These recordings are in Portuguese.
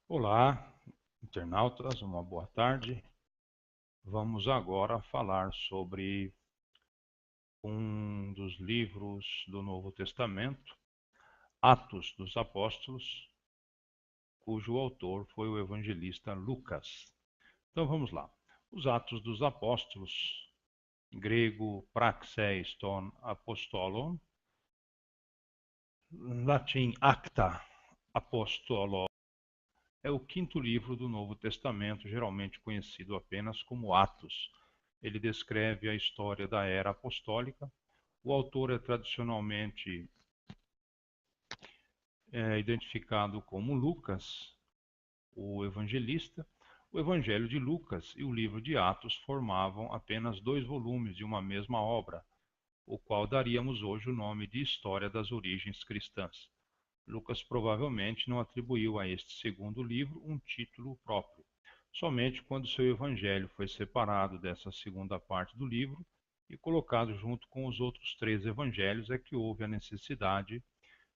Olá, internautas, uma boa tarde. Vamos agora falar sobre um dos livros do Novo Testamento, Atos dos Apóstolos, cujo autor foi o evangelista Lucas. Então vamos lá. Os Atos dos Apóstolos, em grego praxeis ton apostolon, latim acta apostolo, é o quinto livro do Novo Testamento, geralmente conhecido apenas como Atos. Ele descreve a história da era apostólica. O autor é tradicionalmente identificado como Lucas, o evangelista. O Evangelho de Lucas e o livro de Atos formavam apenas dois volumes de uma mesma obra, o qual daríamos hoje o nome de História das Origens Cristãs. Lucas provavelmente não atribuiu a este segundo livro um título próprio. Somente quando seu evangelho foi separado dessa segunda parte do livro e colocado junto com os outros três evangelhos é que houve a necessidade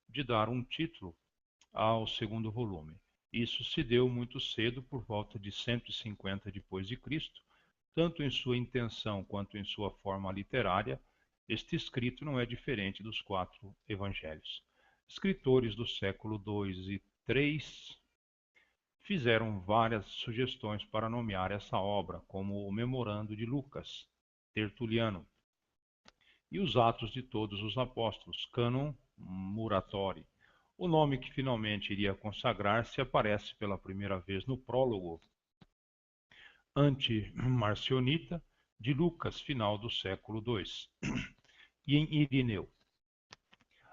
de dar um título ao segundo volume. Isso se deu muito cedo, por volta de 150 depois de Cristo, tanto em sua intenção quanto em sua forma literária. Este escrito não é diferente dos quatro evangelhos. Escritores do século II e III fizeram várias sugestões para nomear essa obra, como o Memorando de Lucas, Tertuliano, e os Atos de Todos os Apóstolos, Cânon Muratori. O nome que finalmente iria consagrar-se aparece pela primeira vez no prólogo anti-marcionita de Lucas, final do século II, e em Irineu.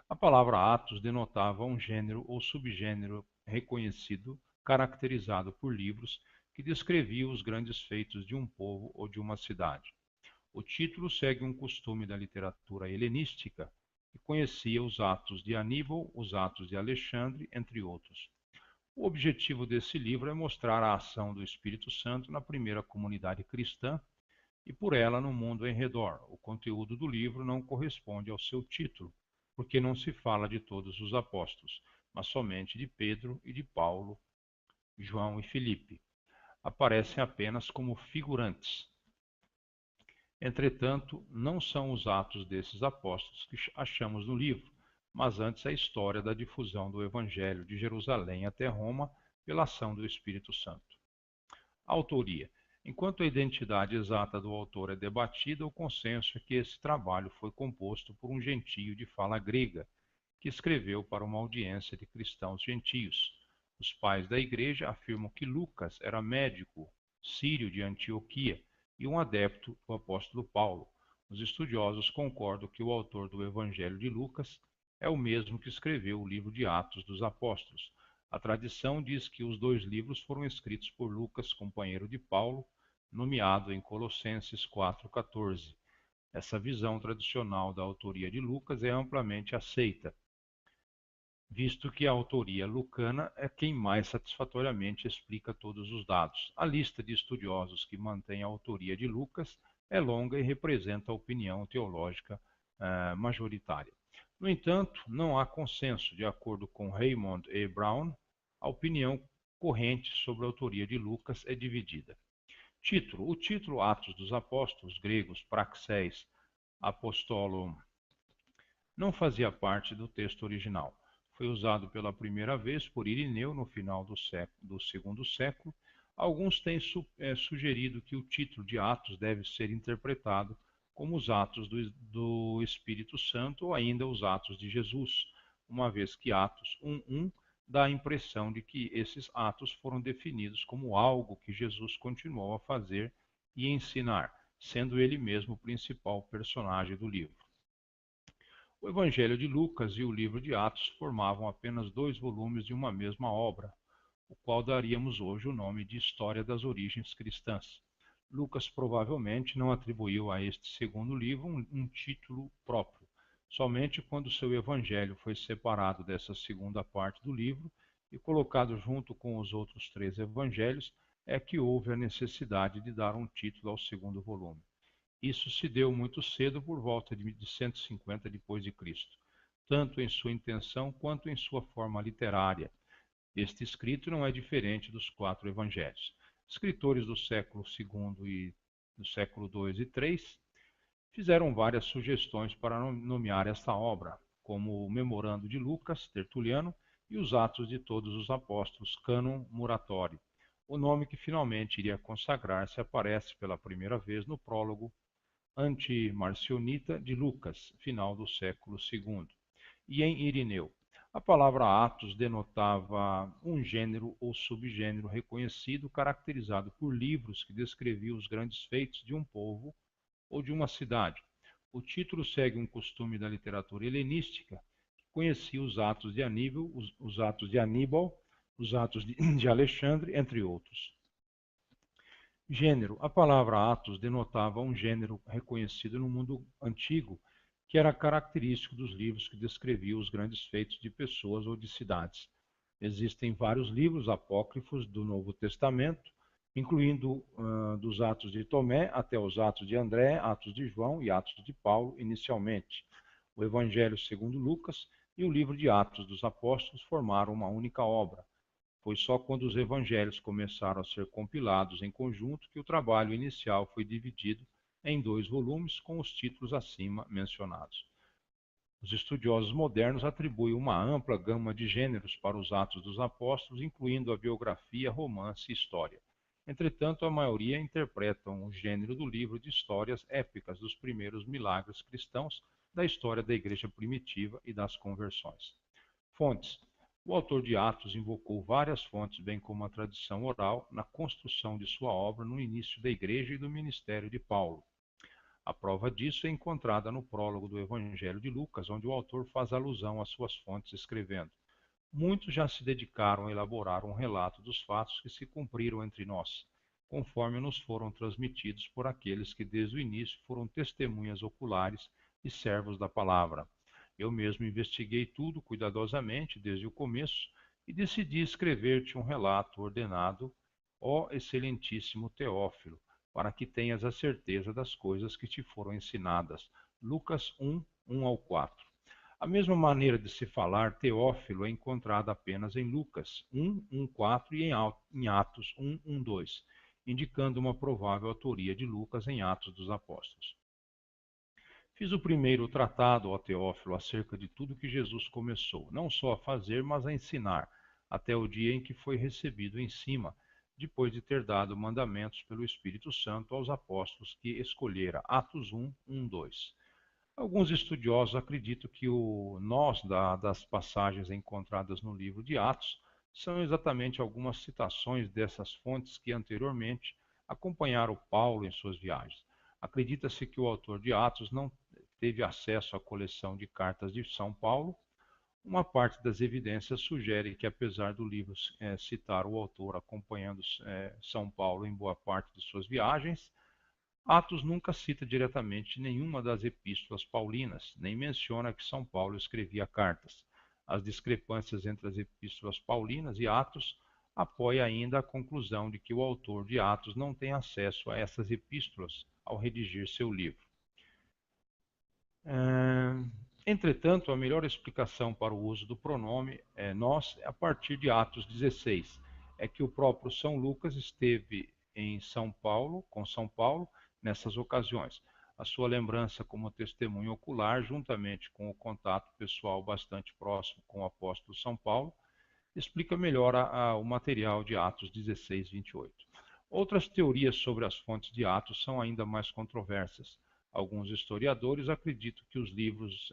A palavra Atos denotava um gênero ou subgênero reconhecido, caracterizado por livros que descreviam os grandes feitos de um povo ou de uma cidade. O título segue um costume da literatura helenística, que conhecia os Atos de Aníbal, os Atos de Alexandre, entre outros. O objetivo desse livro é mostrar a ação do Espírito Santo na primeira comunidade cristã e por ela no mundo em redor. O conteúdo do livro não corresponde ao seu título, porque não se fala de todos os apóstolos, mas somente de Pedro e de Paulo, João e Filipe. Aparecem apenas como figurantes. Entretanto, não são os atos desses apóstolos que achamos no livro, mas antes a história da difusão do Evangelho de Jerusalém até Roma pela ação do Espírito Santo. A autoria. Enquanto a identidade exata do autor é debatida, o consenso é que esse trabalho foi composto por um gentio de fala grega, que escreveu para uma audiência de cristãos gentios. Os pais da igreja afirmam que Lucas era médico sírio de Antioquia e um adepto do apóstolo Paulo. Os estudiosos concordam que o autor do Evangelho de Lucas é o mesmo que escreveu o livro de Atos dos Apóstolos. A tradição diz que os dois livros foram escritos por Lucas, companheiro de Paulo, nomeado em Colossenses 4,14. Essa visão tradicional da autoria de Lucas é amplamente aceita, visto que a autoria lucana é quem mais satisfatoriamente explica todos os dados. A lista de estudiosos que mantém a autoria de Lucas é longa e representa a opinião teológica majoritária. No entanto, não há consenso. De acordo com Raymond E. Brown, a opinião corrente sobre a autoria de Lucas é dividida. Título. O título Atos dos Apóstolos, gregos praxeis apostolum, não fazia parte do texto original. Foi usado pela primeira vez por Irineu no final do segundo século. Alguns têm sugerido que o título de Atos deve ser interpretado como os Atos do Espírito Santo ou ainda os Atos de Jesus, uma vez que Atos 1:1 dá a impressão de que esses atos foram definidos como algo que Jesus continuou a fazer e ensinar, sendo ele mesmo o principal personagem do livro. O Evangelho de Lucas e o livro de Atos formavam apenas dois volumes de uma mesma obra, o qual daríamos hoje o nome de História das Origens Cristãs. Lucas provavelmente não atribuiu a este segundo livro um título próprio. Somente quando seu evangelho foi separado dessa segunda parte do livro e colocado junto com os outros três evangelhos é que houve a necessidade de dar um título ao segundo volume. Isso se deu muito cedo, por volta de 150 depois de Cristo, tanto em sua intenção quanto em sua forma literária. Este escrito não é diferente dos 4 evangelhos. Escritores do século II e do século II e III fizeram várias sugestões para nomear esta obra, como o Memorando de Lucas, Tertuliano, e os Atos de Todos os Apóstolos, Cânon Muratori. O nome que finalmente iria consagrar-se aparece pela primeira vez no prólogo anti-marcionita de Lucas, final do século II, e em Irineu. A palavra atos denotava um gênero ou subgênero reconhecido, caracterizado por livros que descreviam os grandes feitos de um povo ou de uma cidade. O título segue um costume da literatura helenística, que conhecia os atos de Aníbal, os atos de Aníbal, os atos de Alexandre, entre outros. Gênero. A palavra atos denotava um gênero reconhecido no mundo antigo, que era característico dos livros que descreviam os grandes feitos de pessoas ou de cidades. Existem vários livros apócrifos do Novo Testamento, incluindo dos Atos de Tomé até os Atos de André, Atos de João e Atos de Paulo, inicialmente. O Evangelho segundo Lucas e o livro de Atos dos Apóstolos formaram uma única obra. Foi só quando os evangelhos começaram a ser compilados em conjunto que o trabalho inicial foi dividido em 2 volumes com os títulos acima mencionados. Os estudiosos modernos atribuem uma ampla gama de gêneros para os Atos dos Apóstolos, incluindo a biografia, romance e história. Entretanto, a maioria interpretam o gênero do livro de histórias épicas dos primeiros milagres cristãos, da história da igreja primitiva e das conversões. Fontes. O autor de Atos invocou várias fontes, bem como a tradição oral, na construção de sua obra no início da igreja e do ministério de Paulo. A prova disso é encontrada no prólogo do Evangelho de Lucas, onde o autor faz alusão às suas fontes escrevendo: Muitos já se dedicaram a elaborar um relato dos fatos que se cumpriram entre nós, conforme nos foram transmitidos por aqueles que desde o início foram testemunhas oculares e servos da palavra. Eu mesmo investiguei tudo cuidadosamente desde o começo e decidi escrever-te um relato ordenado, ó excelentíssimo Teófilo, para que tenhas a certeza das coisas que te foram ensinadas. Lucas 1, 1 ao 4. A mesma maneira de se falar Teófilo é encontrada apenas em Lucas 1, 1, 4 e em Atos 1, 1, 2, indicando uma provável autoria de Lucas em Atos dos Apóstolos. Fiz o primeiro tratado, ó Teófilo, acerca de tudo que Jesus começou, não só a fazer, mas a ensinar, até o dia em que foi recebido em cima, depois de ter dado mandamentos pelo Espírito Santo aos apóstolos que escolhera. Atos 1, 1, 2. Alguns estudiosos acreditam que o nós das passagens encontradas no livro de Atos são exatamente algumas citações dessas fontes que anteriormente acompanharam Paulo em suas viagens. Acredita-se que o autor de Atos não teve acesso à coleção de cartas de São Paulo. Uma parte das evidências sugere que, apesar do livro citar o autor acompanhando São Paulo em boa parte de suas viagens, Atos nunca cita diretamente nenhuma das epístolas paulinas, nem menciona que São Paulo escrevia cartas. As discrepâncias entre as epístolas paulinas e Atos apoiam ainda a conclusão de que o autor de Atos não tem acesso a essas epístolas ao redigir seu livro. Entretanto, a melhor explicação para o uso do pronome nós, a partir de Atos 16, é que o próprio São Lucas esteve em São Paulo, com São Paulo, nessas ocasiões. A sua lembrança como testemunho ocular, juntamente com o contato pessoal bastante próximo com o apóstolo São Paulo, explica melhor o material de Atos 16, 28. Outras teorias sobre as fontes de Atos são ainda mais controversas. Alguns historiadores acreditam que os livros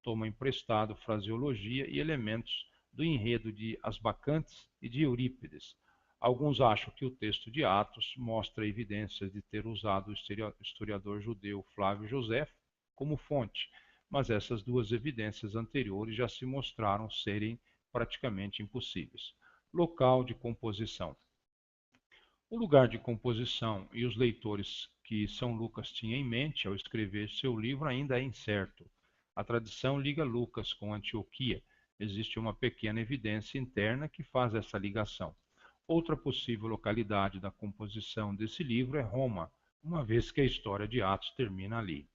tomam emprestado fraseologia e elementos do enredo de As Bacantes e de Eurípides. Alguns acham que o texto de Atos mostra evidências de ter usado o historiador judeu Flávio Josefo como fonte, mas essas duas evidências anteriores já se mostraram serem praticamente impossíveis. Local de composição. O lugar de composição e os leitores que São Lucas tinha em mente ao escrever seu livro ainda é incerto. A tradição liga Lucas com Antioquia. Existe uma pequena evidência interna que faz essa ligação. Outra possível localidade da composição desse livro é Roma, uma vez que a história de Atos termina ali.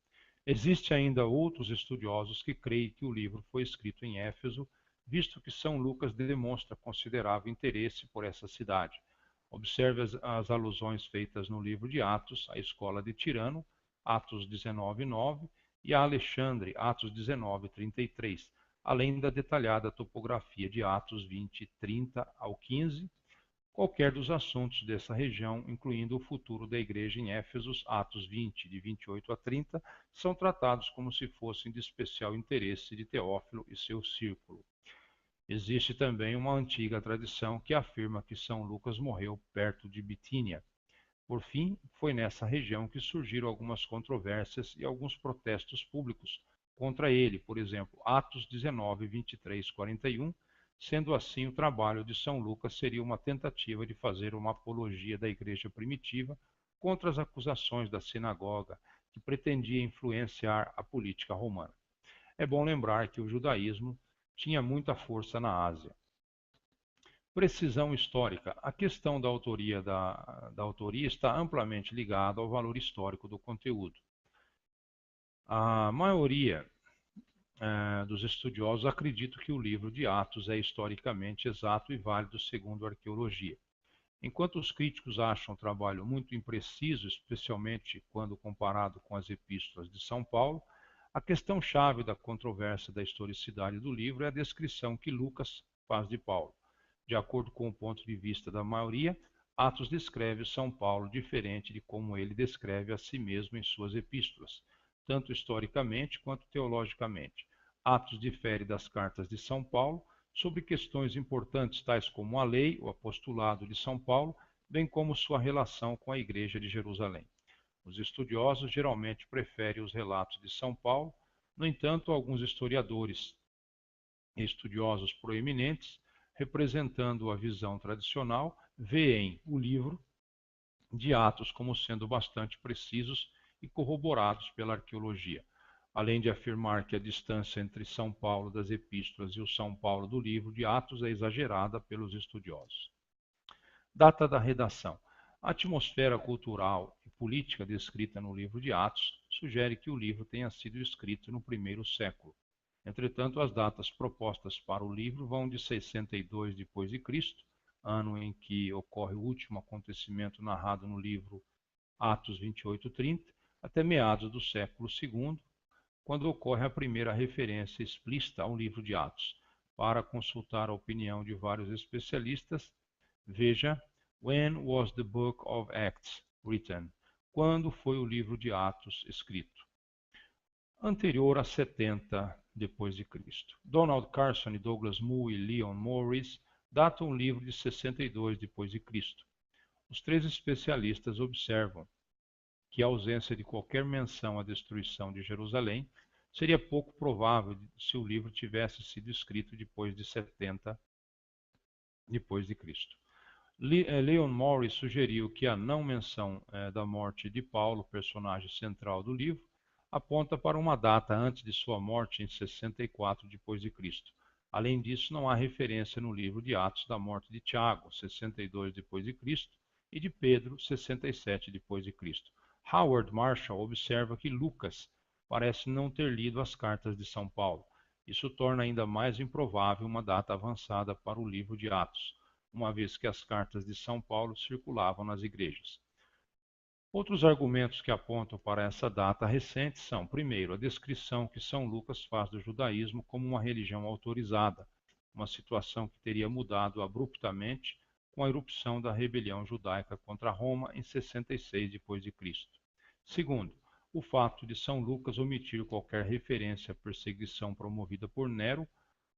Existem ainda outros estudiosos que creem que o livro foi escrito em Éfeso visto que São Lucas demonstra considerável interesse por essa cidade. Observe as alusões feitas no livro de Atos, à escola de Tirano, Atos 19:9, e a Alexandre, Atos 19:33, além da detalhada topografia de Atos 20:30 ao 15, qualquer dos assuntos dessa região, incluindo o futuro da igreja em Éfesos, Atos 20, de 28 a 30, são tratados como se fossem de especial interesse de Teófilo e seu círculo. Existe também uma antiga tradição que afirma que São Lucas morreu perto de Bitínia. Por fim, foi nessa região que surgiram algumas controvérsias e alguns protestos públicos contra ele, por exemplo, Atos 19, 23, 41. Sendo assim, o trabalho de São Lucas seria uma tentativa de fazer uma apologia da igreja primitiva contra as acusações da sinagoga, que pretendia influenciar a política romana. É bom lembrar que o judaísmo tinha muita força na Ásia. Precisão histórica. A questão da autoria está amplamente ligada ao valor histórico do conteúdo. A maioria dos estudiosos acredita que o livro de Atos é historicamente exato e válido segundo a arqueologia. Enquanto os críticos acham o trabalho muito impreciso, especialmente quando comparado com as epístolas de São Paulo, a questão-chave da controvérsia da historicidade do livro é a descrição que Lucas faz de Paulo. De acordo com o ponto de vista da maioria, Atos descreve São Paulo diferente de como ele descreve a si mesmo em suas epístolas, tanto historicamente quanto teologicamente. Atos difere das cartas de São Paulo sobre questões importantes tais como a lei, o apostolado de São Paulo, bem como sua relação com a Igreja de Jerusalém. Os estudiosos geralmente preferem os relatos de São Paulo, no entanto, alguns historiadores e estudiosos proeminentes, representando a visão tradicional, veem o livro de Atos como sendo bastante precisos e corroborados pela arqueologia, além de afirmar que a distância entre São Paulo das epístolas e o São Paulo do livro de Atos é exagerada pelos estudiosos. Data da redação. A atmosfera cultural e política descrita no livro de Atos sugere que o livro tenha sido escrito no primeiro século. Entretanto, as datas propostas para o livro vão de 62 depois de Cristo, ano em que ocorre o último acontecimento narrado no livro Atos 28:30, até meados do século II, quando ocorre a primeira referência explícita ao livro de Atos. Para consultar a opinião de vários especialistas, veja When was the book of Acts written? Quando foi o livro de Atos escrito? Anterior a 70 depois de Cristo. Donald Carson e Douglas Moo e Leon Morris datam o livro de 62 depois de Cristo. Os três especialistas observam que a ausência de qualquer menção à destruição de Jerusalém seria pouco provável se o livro tivesse sido escrito depois de 70 depois de Cristo. Leon Morris sugeriu que a não menção da morte de Paulo, personagem central do livro, aponta para uma data antes de sua morte em 64 depois de Cristo. Além disso, não há referência no livro de Atos da morte de Tiago, 62 depois de Cristo, e de Pedro, 67 depois de Cristo. Howard Marshall observa que Lucas parece não ter lido as cartas de São Paulo. Isso torna ainda mais improvável uma data avançada para o livro de Atos, uma vez que as cartas de São Paulo circulavam nas igrejas. Outros argumentos que apontam para essa data recente são, primeiro, a descrição que São Lucas faz do judaísmo como uma religião autorizada, uma situação que teria mudado abruptamente com a erupção da rebelião judaica contra Roma em 66 depois de Cristo. Segundo, o fato de São Lucas omitir qualquer referência à perseguição promovida por Nero,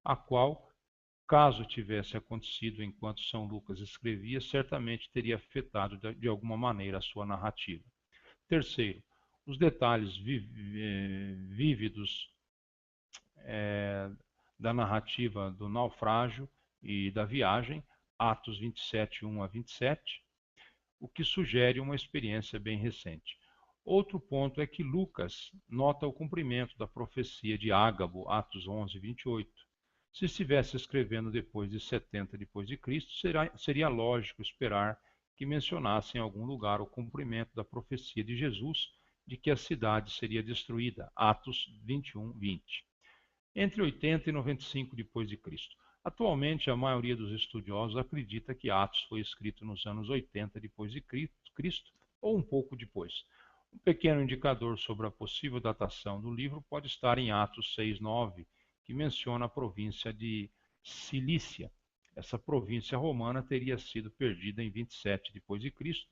a qual, caso tivesse acontecido enquanto São Lucas escrevia, certamente teria afetado de alguma maneira a sua narrativa. Terceiro, os detalhes vívidos da narrativa do naufrágio e da viagem, Atos 27, 1 a 27, o que sugere uma experiência bem recente. Outro ponto é que Lucas nota o cumprimento da profecia de Ágabo, Atos 11, 28. Se estivesse escrevendo depois de 70 depois de Cristo, seria lógico esperar que mencionasse em algum lugar o cumprimento da profecia de Jesus de que a cidade seria destruída, Atos 21, 20. entre 80 e 95 depois de Cristo. Atualmente, a maioria dos estudiosos acredita que Atos foi escrito nos anos 80 depois de Cristo ou um pouco depois. Um pequeno indicador sobre a possível datação do livro pode estar em Atos 6:9, que menciona a província de Cilícia. Essa província romana teria sido perdida em 27 depois de Cristo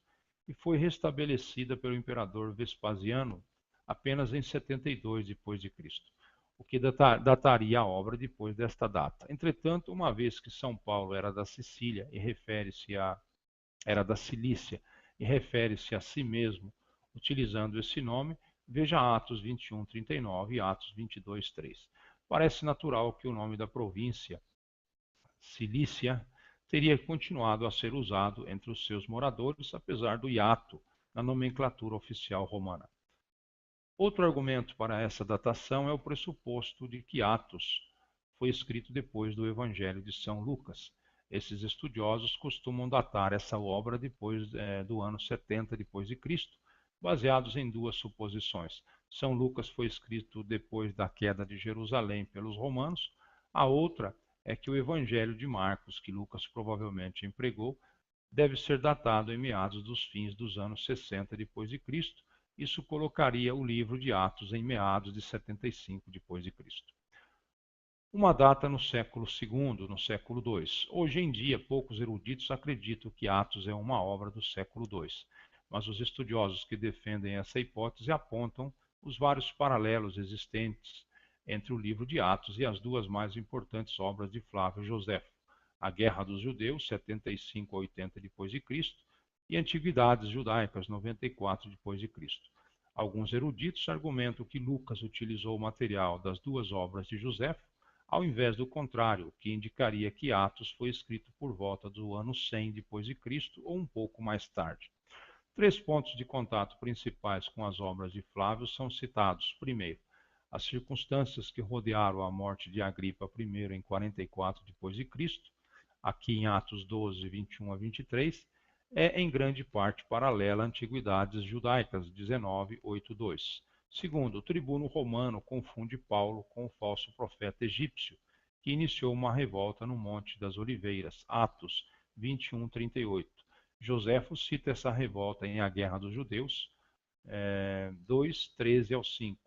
e foi restabelecida pelo imperador Vespasiano apenas em 72 depois de Cristo, o que dataria a obra depois desta data. Entretanto, uma vez que São Paulo era da Sicília e era da Cilícia e refere-se a si mesmo utilizando esse nome, veja Atos 21:39 e Atos 22:3. Parece natural que o nome da província, Cilícia, teria continuado a ser usado entre os seus moradores, apesar do hiato na nomenclatura oficial romana. Outro argumento para essa datação é o pressuposto de que Atos foi escrito depois do Evangelho de São Lucas. Esses estudiosos costumam datar essa obra depois do ano 70 depois de Cristo, baseados em duas suposições. São Lucas foi escrito depois da queda de Jerusalém pelos romanos. A outra é que o Evangelho de Marcos, que Lucas provavelmente empregou, deve ser datado em meados dos fins dos anos 60 depois de Cristo. Isso colocaria o livro de Atos em meados de 75 depois de Cristo. Uma data no século II, no século II. Hoje em dia, poucos eruditos acreditam que Atos é uma obra do século II, mas os estudiosos que defendem essa hipótese apontam os vários paralelos existentes entre o livro de Atos e as duas mais importantes obras de Flávio Joséfo, a Guerra dos Judeus, 75 a 80 depois de Cristo, e Antiguidades Judaicas, 94 depois de Cristo. Alguns eruditos argumentam que Lucas utilizou o material das duas obras de Joséfo, ao invés do contrário, que indicaria que Atos foi escrito por volta do ano 100 depois de Cristo ou um pouco mais tarde. Três pontos de contato principais com as obras de Flávio são citados. Primeiro, as circunstâncias que rodearam a morte de Agripa I em 44 depois de Cristo, aqui em Atos 12, 21 a 23, é em grande parte paralela a Antiguidades Judaicas 19, 8, 2. Segundo, o tribuno romano confunde Paulo com o falso profeta egípcio, que iniciou uma revolta no Monte das Oliveiras, Atos 21, 38. Joséfo cita essa revolta em A Guerra dos Judeus, 2, 13 ao 5,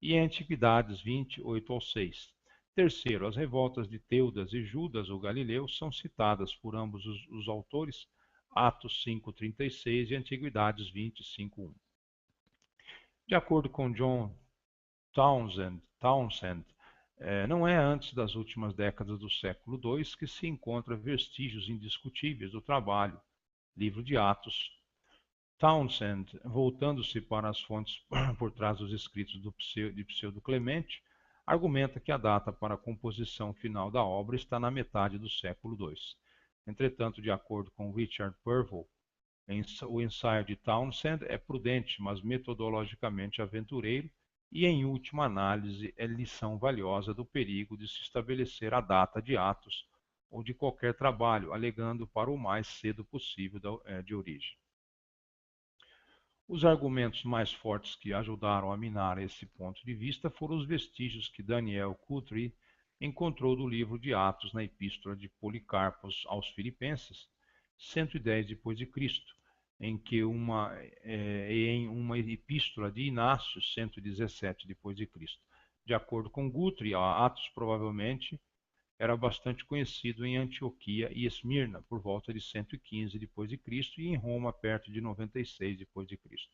e em Antiguidades 20, 8 ao 6. Terceiro, as revoltas de Teudas e Judas, o Galileu, são citadas por ambos os autores, Atos 5:36 e Antiguidades 25:1. De acordo com John Townsend, não é antes das últimas décadas do século II que se encontra vestígios indiscutíveis do trabalho, livro de Atos. Townsend, voltando-se para as fontes por trás dos escritos de Pseudo Clemente, argumenta que a data para a composição final da obra está na metade do século II. Entretanto, de acordo com Richard Purvell, o ensaio de Townsend é prudente, mas metodologicamente aventureiro, e, em última análise, é lição valiosa do perigo de se estabelecer a data de Atos ou de qualquer trabalho, alegando para o mais cedo possível de origem. Os argumentos mais fortes que ajudaram a minar esse ponto de vista foram os vestígios que Daniel Guthrie encontrou do livro de Atos na Epístola de Policarpo aos Filipenses, 110 depois de Cristo, em uma epístola de Inácio, 117 depois de Cristo. De acordo com Guthrie, Atos provavelmente era bastante conhecido em Antioquia e Esmirna por volta de 115 depois de Cristo e em Roma perto de 96 depois de Cristo.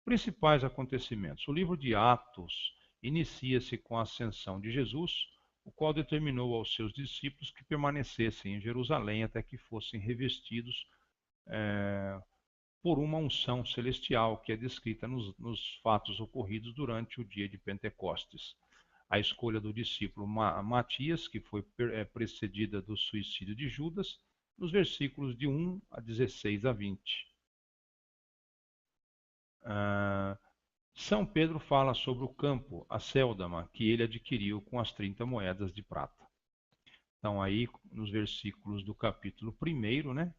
Principais acontecimentos. O livro de Atos inicia-se com a ascensão de Jesus, o qual determinou aos seus discípulos que permanecessem em Jerusalém até que fossem revestidos por uma unção celestial que é descrita nos fatos ocorridos durante o dia de Pentecostes. A escolha do discípulo Matias, que foi precedida do suicídio de Judas, nos versículos de 1 a 16 a 20. São Pedro fala sobre o campo, a Céldama, que ele adquiriu com as 30 moedas de prata. Então, aí, nos versículos do capítulo 1,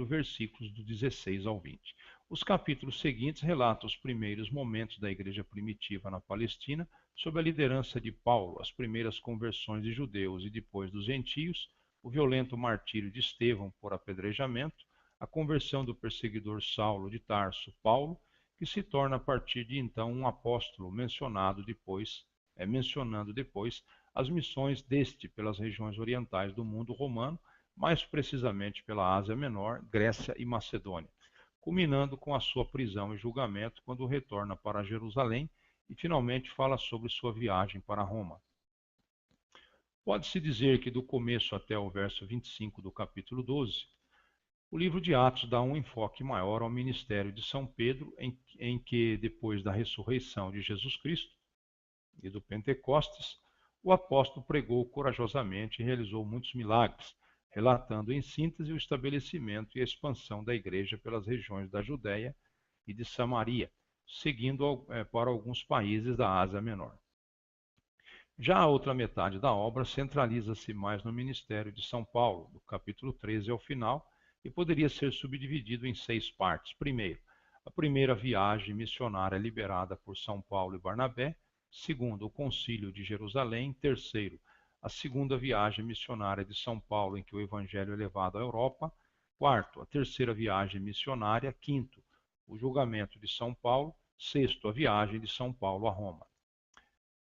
versículos do 16 ao 20. Os capítulos seguintes relatam os primeiros momentos da igreja primitiva na Palestina, sob a liderança de Paulo, as primeiras conversões de judeus e depois dos gentios, o violento martírio de Estevão por apedrejamento, a conversão do perseguidor Saulo de Tarso, Paulo, que se torna a partir de então um apóstolo, mencionando depois as missões deste pelas regiões orientais do mundo romano, mais precisamente pela Ásia Menor, Grécia e Macedônia, culminando com a sua prisão e julgamento quando retorna para Jerusalém e finalmente fala sobre sua viagem para Roma. Pode-se dizer que do começo até o verso 25 do capítulo 12, o livro de Atos dá um enfoque maior ao ministério de São Pedro, em que, depois da ressurreição de Jesus Cristo e do Pentecostes, o apóstolo pregou corajosamente e realizou muitos milagres, relatando em síntese o estabelecimento e a expansão da igreja pelas regiões da Judéia e de Samaria, seguindo para alguns países da Ásia Menor. Já a outra metade da obra centraliza-se mais no ministério de São Paulo, do capítulo 13 ao final, e poderia ser subdividido em 6 partes. Primeiro, a primeira viagem missionária liberada por São Paulo e Barnabé. Segundo, o Concílio de Jerusalém. Terceiro, a segunda viagem missionária de São Paulo, em que o Evangelho é levado à Europa. Quarto, a terceira viagem missionária. Quinto, o julgamento de São Paulo. Sexto, a viagem de São Paulo a Roma.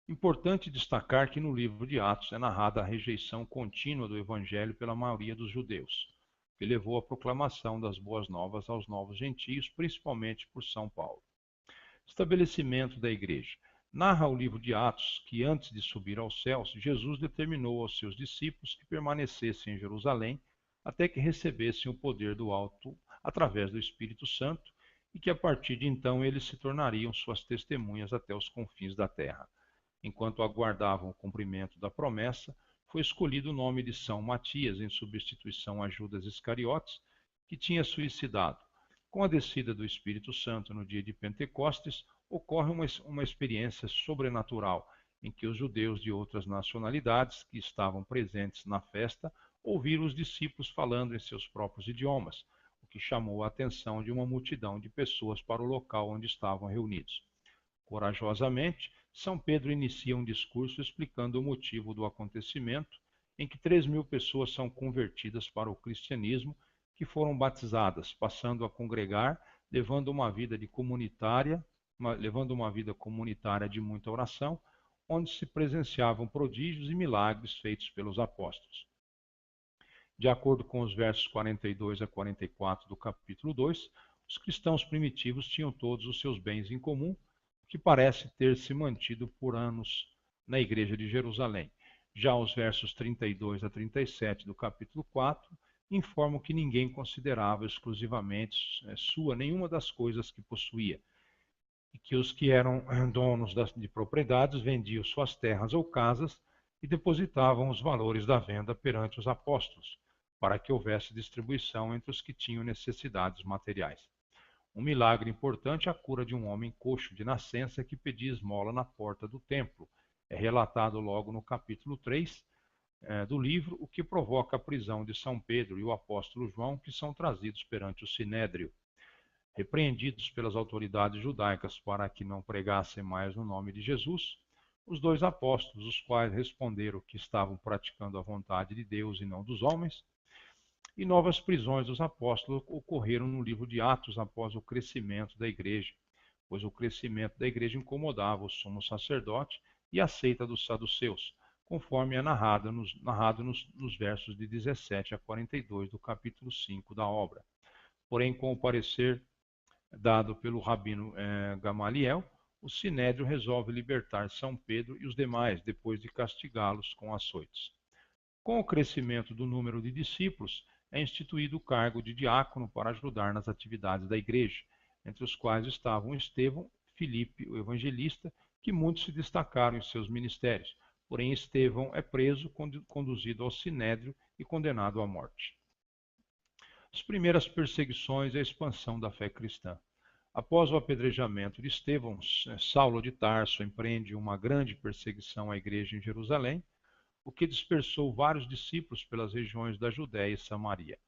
Importante destacar que no livro de Atos é narrada a rejeição contínua do Evangelho pela maioria dos judeus, que levou à proclamação das boas novas aos novos gentios, principalmente por São Paulo. Estabelecimento da igreja. Narra o livro de Atos que, antes de subir aos céus, Jesus determinou aos seus discípulos que permanecessem em Jerusalém até que recebessem o poder do alto através do Espírito Santo e que, a partir de então, eles se tornariam suas testemunhas até os confins da terra. Enquanto aguardavam o cumprimento da promessa, foi escolhido o nome de São Matias em substituição a Judas Iscariotes, que tinha suicidado. Com a descida do Espírito Santo no dia de Pentecostes, ocorre uma experiência sobrenatural, em que os judeus de outras nacionalidades que estavam presentes na festa ouviram os discípulos falando em seus próprios idiomas, o que chamou a atenção de uma multidão de pessoas para o local onde estavam reunidos. Corajosamente, São Pedro inicia um discurso explicando o motivo do acontecimento, em que 3.000 pessoas são convertidas para o cristianismo, que foram batizadas, passando a congregar, levando uma vida comunitária de muita oração, onde se presenciavam prodígios e milagres feitos pelos apóstolos. De acordo com os versos 42 a 44 do capítulo 2, os cristãos primitivos tinham todos os seus bens em comum, que parece ter se mantido por anos na igreja de Jerusalém. Já os versos 32 a 37 do capítulo 4 informam que ninguém considerava exclusivamente sua nenhuma das coisas que possuía, e que os que eram donos de propriedades vendiam suas terras ou casas e depositavam os valores da venda perante os apóstolos, para que houvesse distribuição entre os que tinham necessidades materiais. Um milagre importante é a cura de um homem coxo de nascença que pedia esmola na porta do templo. É relatado logo no capítulo 3 do livro, o que provoca a prisão de São Pedro e o apóstolo João, que são trazidos perante o Sinédrio. Repreendidos pelas autoridades judaicas para que não pregassem mais no nome de Jesus, os 2 apóstolos, os quais responderam que estavam praticando a vontade de Deus e não dos homens, e novas prisões dos apóstolos ocorreram no livro de Atos após o crescimento da igreja, pois o crescimento da igreja incomodava o sumo sacerdote e a seita dos saduceus, conforme é narrado nos versos de 17 a 42 do capítulo 5 da obra. Porém, com o parecer dado pelo rabino Gamaliel, o Sinédrio resolve libertar São Pedro e os demais, depois de castigá-los com açoites. Com o crescimento do número de discípulos, é instituído o cargo de diácono para ajudar nas atividades da igreja, entre os quais estavam Estevão, Filipe, o evangelista, que muitos se destacaram em seus ministérios. Porém, Estevão é preso, conduzido ao Sinédrio e condenado à morte. As primeiras perseguições e a expansão da fé cristã. Após o apedrejamento de Estevão, Saulo de Tarso empreende uma grande perseguição à igreja em Jerusalém, o que dispersou vários discípulos pelas regiões da Judéia e Samaria.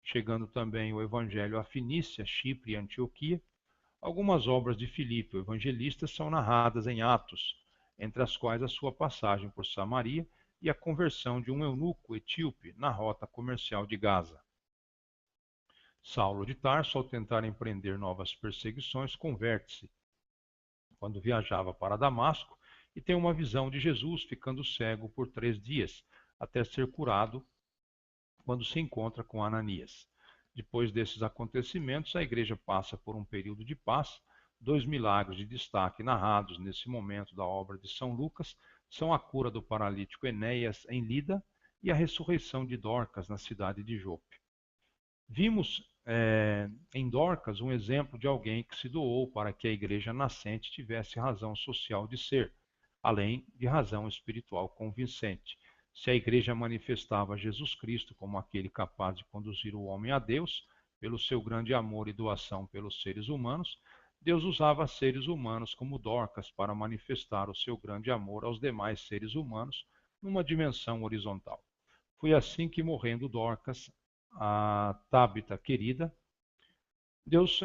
chegando também o Evangelho à Fenícia, Chipre e Antioquia. Algumas obras de Filipe, o evangelista, são narradas em Atos, entre as quais a sua passagem por Samaria e a conversão de um eunuco etíope na rota comercial de Gaza. Saulo de Tarso, ao tentar empreender novas perseguições, converte-se quando viajava para Damasco e tem uma visão de Jesus ficando cego por 3 dias, até ser curado quando se encontra com Ananias. Depois desses acontecimentos, a igreja passa por um período de paz. 2 milagres de destaque narrados nesse momento da obra de São Lucas são a cura do paralítico Enéas em Lida e a ressurreição de Dorcas na cidade de Jope. Vimos em Dorcas um exemplo de alguém que se doou para que a igreja nascente tivesse razão social de ser, além de razão espiritual convincente. Se a igreja manifestava Jesus Cristo como aquele capaz de conduzir o homem a Deus, pelo seu grande amor e doação pelos seres humanos, Deus usava seres humanos como Dorcas para manifestar o seu grande amor aos demais seres humanos numa dimensão horizontal. Foi assim que, morrendo Dorcas, a Tábita querida, Deus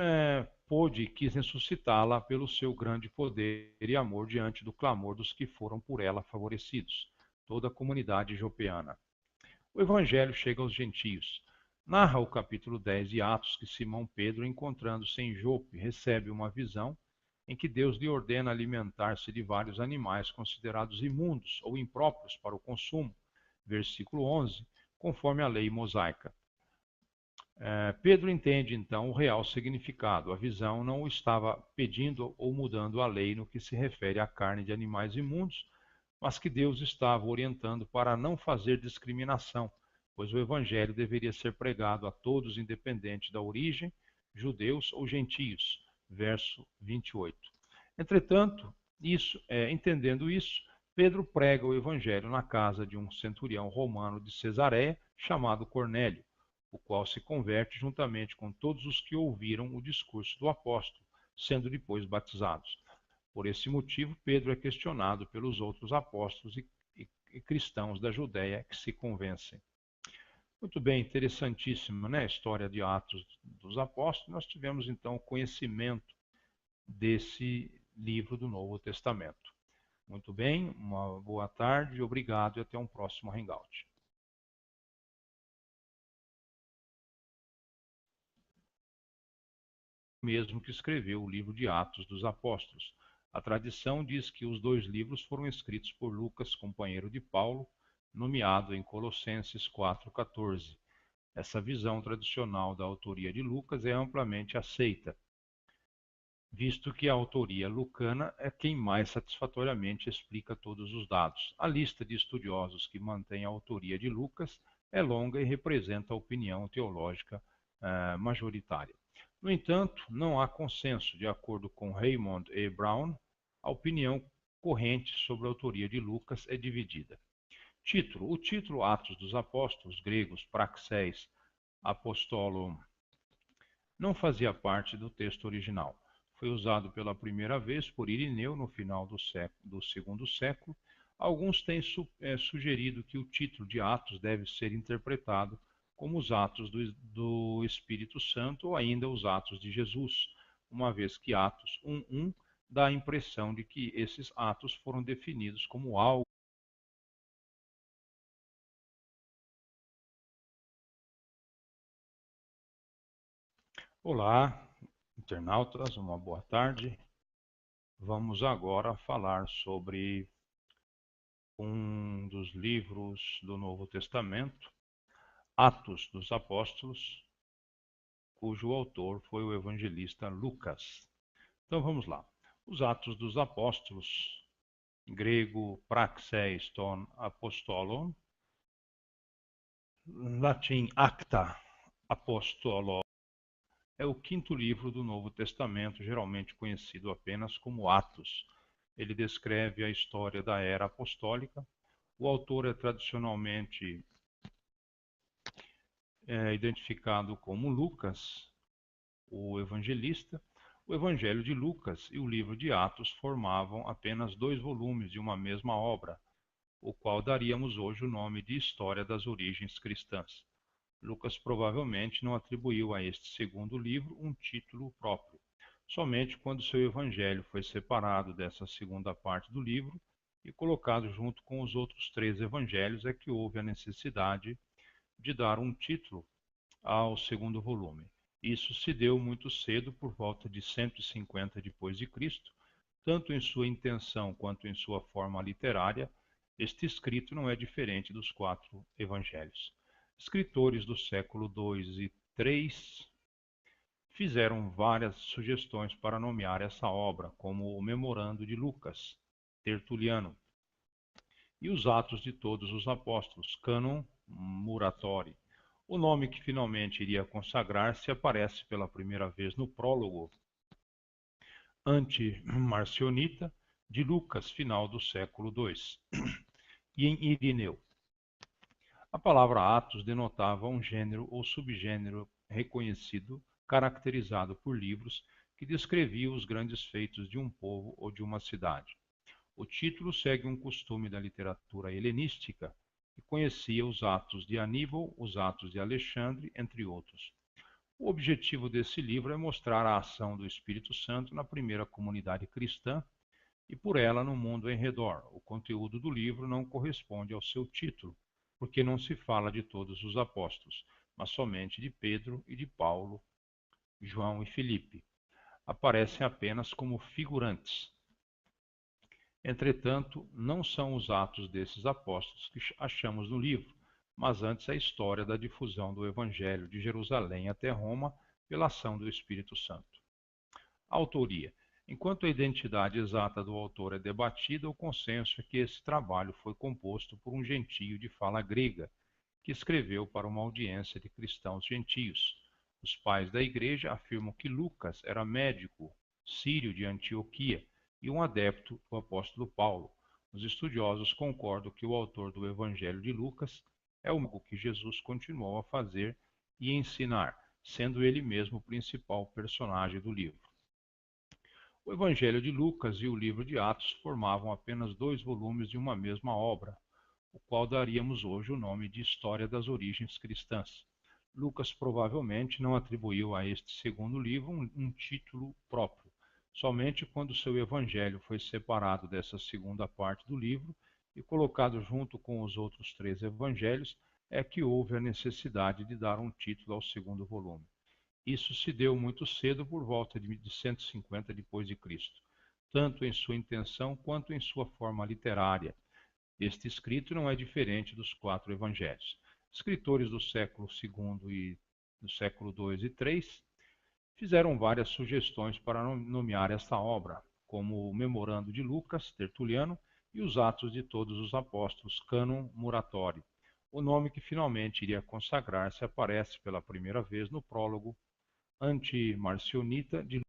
pôde e quis ressuscitá-la pelo seu grande poder e amor diante do clamor dos que foram por ela favorecidos, toda a comunidade jopeana. O Evangelho chega aos gentios. Narra o capítulo 10 de Atos que Simão Pedro, encontrando-se em Jope, recebe uma visão em que Deus lhe ordena alimentar-se de vários animais considerados imundos ou impróprios para o consumo. Versículo 11, conforme a lei mosaica. Pedro entende então o real significado. A visão não estava pedindo ou mudando a lei no que se refere à carne de animais imundos, mas que Deus estava orientando para não fazer discriminação, pois o evangelho deveria ser pregado a todos, independente da origem, judeus ou gentios. Verso 28. Entretanto, entendendo isso, Pedro prega o evangelho na casa de um centurião romano de Cesareia, chamado Cornélio, o qual se converte juntamente com todos os que ouviram o discurso do apóstolo, sendo depois batizados. Por esse motivo, Pedro é questionado pelos outros apóstolos e cristãos da Judéia que se convencem. Muito bem, interessantíssima, né? A história de Atos dos Apóstolos. Nós tivemos então conhecimento desse livro do Novo Testamento. Muito bem, uma boa tarde, obrigado e até um próximo Hangout. Mesmo que escreveu o livro de Atos dos Apóstolos. A tradição diz que os 2 livros foram escritos por Lucas, companheiro de Paulo, nomeado em Colossenses 4,14. Essa visão tradicional da autoria de Lucas é amplamente aceita, visto que a autoria lucana é quem mais satisfatoriamente explica todos os dados. A lista de estudiosos que mantém a autoria de Lucas é longa e representa a opinião teológica majoritária. No entanto, não há consenso. De acordo com Raymond E. Brown, a opinião corrente sobre a autoria de Lucas é dividida. Título. O título Atos dos Apóstolos, gregos praxeis apostolon, não fazia parte do texto original. Foi usado pela primeira vez por Irineu no final do segundo século. Alguns têm sugerido que o título de Atos deve ser interpretado como os Atos do Espírito Santo ou ainda os Atos de Jesus, uma vez que Atos 1:1 dá a impressão de que esses atos foram definidos como algo. Olá, internautas, uma boa tarde. Vamos agora falar sobre um dos livros do Novo Testamento, Atos dos Apóstolos, cujo autor foi o evangelista Lucas. Então vamos lá. Os Atos dos Apóstolos, em grego praxeis ton apostolon, latim acta apostolo, é o 5º livro do Novo Testamento, geralmente conhecido apenas como Atos. Ele descreve a história da era apostólica. O autor é tradicionalmente identificado como Lucas, o evangelista. O Evangelho de Lucas e o livro de Atos formavam apenas 2 volumes de uma mesma obra, o qual daríamos hoje o nome de História das Origens Cristãs. Lucas provavelmente não atribuiu a este segundo livro um título próprio. Somente quando seu evangelho foi separado dessa segunda parte do livro e colocado junto com os outros três evangelhos é que houve a necessidade de dar um título ao segundo volume. Isso se deu muito cedo, por volta de 150 depois de Cristo, tanto em sua intenção quanto em sua forma literária. Este escrito não é diferente dos quatro evangelhos. Escritores do século II e III fizeram várias sugestões para nomear essa obra, como o Memorando de Lucas, Tertuliano, e os Atos de Todos os Apóstolos, Cânon Muratori. O nome que finalmente iria consagrar-se aparece pela primeira vez no prólogo anti-marcionita de Lucas, final do século II, e em Irineu. A palavra Atos denotava um gênero ou subgênero reconhecido, caracterizado por livros que descreviam os grandes feitos de um povo ou de uma cidade. O título segue um costume da literatura helenística, que conhecia os Atos de Aníbal, os Atos de Alexandre, entre outros. O objetivo desse livro é mostrar a ação do Espírito Santo na primeira comunidade cristã e por ela no mundo em redor. O conteúdo do livro não corresponde ao seu título, porque não se fala de todos os apóstolos, mas somente de Pedro e de Paulo, João e Filipe. Aparecem apenas como figurantes. Entretanto, não são os atos desses apóstolos que achamos no livro, mas antes a história da difusão do Evangelho de Jerusalém até Roma pela ação do Espírito Santo. Autoria. Enquanto a identidade exata do autor é debatida, o consenso é que esse trabalho foi composto por um gentio de fala grega, que escreveu para uma audiência de cristãos gentios. Os pais da igreja afirmam que Lucas era médico sírio de Antioquia e um adepto do apóstolo Paulo. Os estudiosos concordam que o autor do Evangelho de Lucas é o que Jesus continuou a fazer e ensinar, sendo ele mesmo o principal personagem do livro. O Evangelho de Lucas e o livro de Atos formavam apenas dois volumes de uma mesma obra, o qual daríamos hoje o nome de História das Origens Cristãs. Lucas provavelmente não atribuiu a este segundo livro um título próprio. Somente quando seu evangelho foi separado dessa segunda parte do livro e colocado junto com os outros três evangelhos é que houve a necessidade de dar um título ao segundo volume. Isso se deu muito cedo, por volta de 150 depois de Cristo, tanto em sua intenção quanto em sua forma literária. Este escrito não é diferente dos quatro evangelhos. Escritores do século II e do século II e III fizeram várias sugestões para nomear esta obra, como o Memorando de Lucas, Tertuliano, e os Atos de Todos os Apóstolos, Cânon Muratori. O nome que finalmente iria consagrar-se aparece pela primeira vez no prólogo anti-marcionita de